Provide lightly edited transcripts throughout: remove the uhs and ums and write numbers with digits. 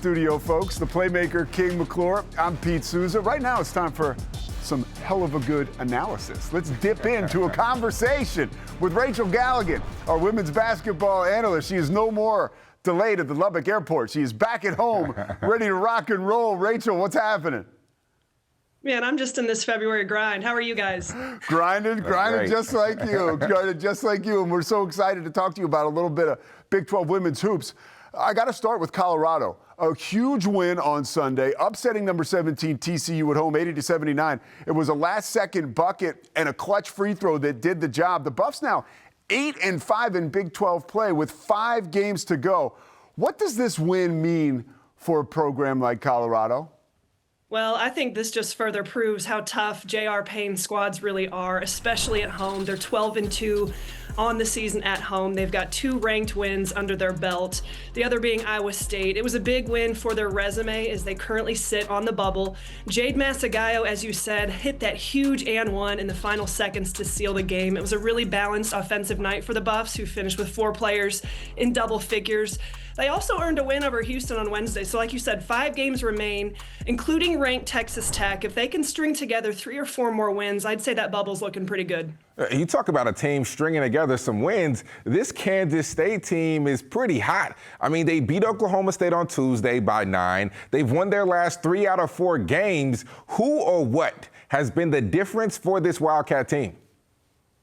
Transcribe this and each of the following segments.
studio, folks. The playmaker, King McClure. I'm Pete Souza. Right now, it's time for some hell of a good analysis. Let's dip into a conversation with Rachel Galligan, our women's basketball analyst. She is no more delayed at the Lubbock airport. She is back at home, ready to rock and roll. Rachel, what's happening? Man, I'm just in this February grind. How are you guys? Grinding just like you. Grinding just like you. And we're so excited to talk to you about a little bit of Big 12 women's hoops. I got to start with Colorado. A huge win on Sunday, upsetting number 17 TCU at home, 80-79. It was a last-second bucket and a clutch free throw that did the job. The Buffs now 8-5 in Big 12 play with 5 games to go. What does this win mean for a program like Colorado? Well, I think this just further proves how tough J.R. Payne's squads really are, especially at home. They're 12-2 on the season at home. They've got 2 ranked wins under their belt, the other being Iowa State. It was a big win for their resume as they currently sit on the bubble. Jade Masagayo, as you said, hit that huge and one in the final seconds to seal the game. It was a really balanced offensive night for the Buffs, who finished with 4 players in double figures. They also earned a win over Houston on Wednesday. So like you said, 5 games remain, including ranked Texas Tech. If they can string together 3 or 4 more wins, I'd say that bubble's looking pretty good. You talk about a team stringing together some wins. This Kansas State team is pretty hot. I mean, they beat Oklahoma State on Tuesday by 9. They've won their last 3 out of 4 games. Who or what has been the difference for this Wildcat team?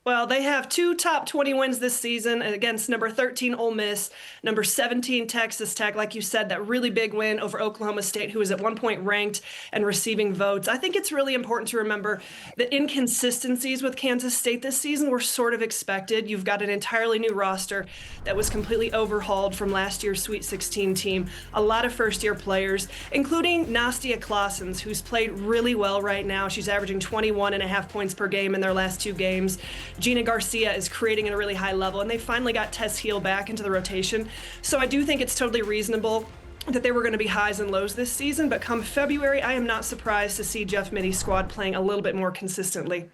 Well, they have 2 top 20 wins this season against number 13 Ole Miss, number 17 Texas Tech. Like you said, that really big win over Oklahoma State, who was at one point ranked and receiving votes. I think it's really important to remember the inconsistencies with Kansas State this season were sort of expected. You've got an entirely new roster that was completely overhauled from last year's Sweet 16 team. A lot of first-year players, including Nastia Claessens, who's played really well right now. She's averaging 21.5 points per game in their last 2 games. Gina Garcia is creating at a really high level, and they finally got Tess Heel back into the rotation. So I do think it's totally reasonable that there were going to be highs and lows this season, but come February, I am not surprised to see Jeff Mitty's squad playing a little bit more consistently.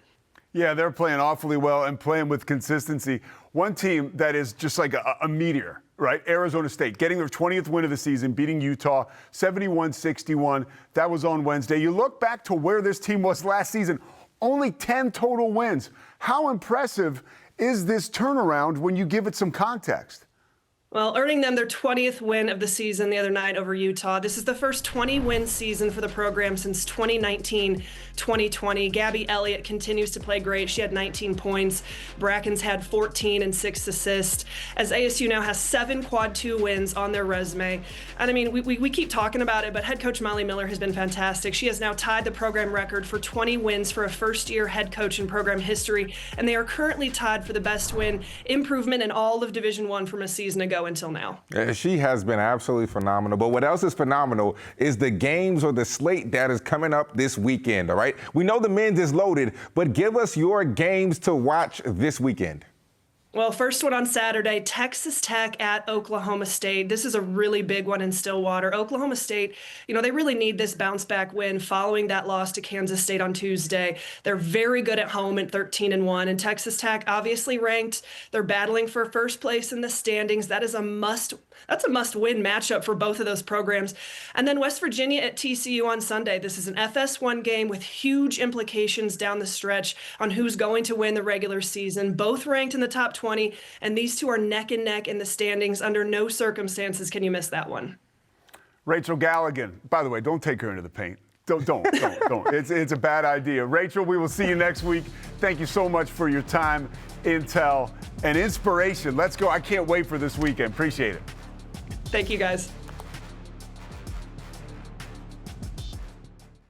Yeah, they're playing awfully well and playing with consistency. One team that is just like a meteor, right? Arizona State, getting their 20th win of the season, beating Utah 71-61. That was on Wednesday. You look back to where this team was last season, only 10 total wins. How impressive is this turnaround when you give it some context? Well, earning them their 20th win of the season the other night over Utah. This is the first 20-win season for the program since 2019-2020. Gabby Elliott continues to play great. She had 19 points. Bracken's had 14 and 6 assists. As ASU now has 7 Quad 2 wins on their resume. And I mean, we keep talking about it, but head coach Molly Miller has been fantastic. She has now tied the program record for 20 wins for a first-year head coach in program history, and they are currently tied for the best win improvement in all of Division I from a season ago until now. She has been absolutely phenomenal. But what else is phenomenal is the games or the slate that is coming up this weekend, all right? We know the men's is loaded, but give us your games to watch this weekend. Well, first one on Saturday, Texas Tech at Oklahoma State. This is a really big one in Stillwater. Oklahoma State, they really need this bounce-back win following that loss to Kansas State on Tuesday. They're very good at home at 13-1, and Texas Tech obviously ranked. They're battling for first place in the standings. That's a must-win matchup for both of those programs. And then West Virginia at TCU on Sunday. This is an FS1 game with huge implications down the stretch on who's going to win the regular season. Both ranked in the top 20, and these two are neck and neck in the standings. Under no circumstances can you miss that one. Rachel Galligan, by the way, don't take her into the paint. Don't. It's a bad idea. Rachel, we will see you next week. Thank you so much for your time, intel, and inspiration. Let's go. I can't wait for this weekend. Appreciate it. Thank you, guys.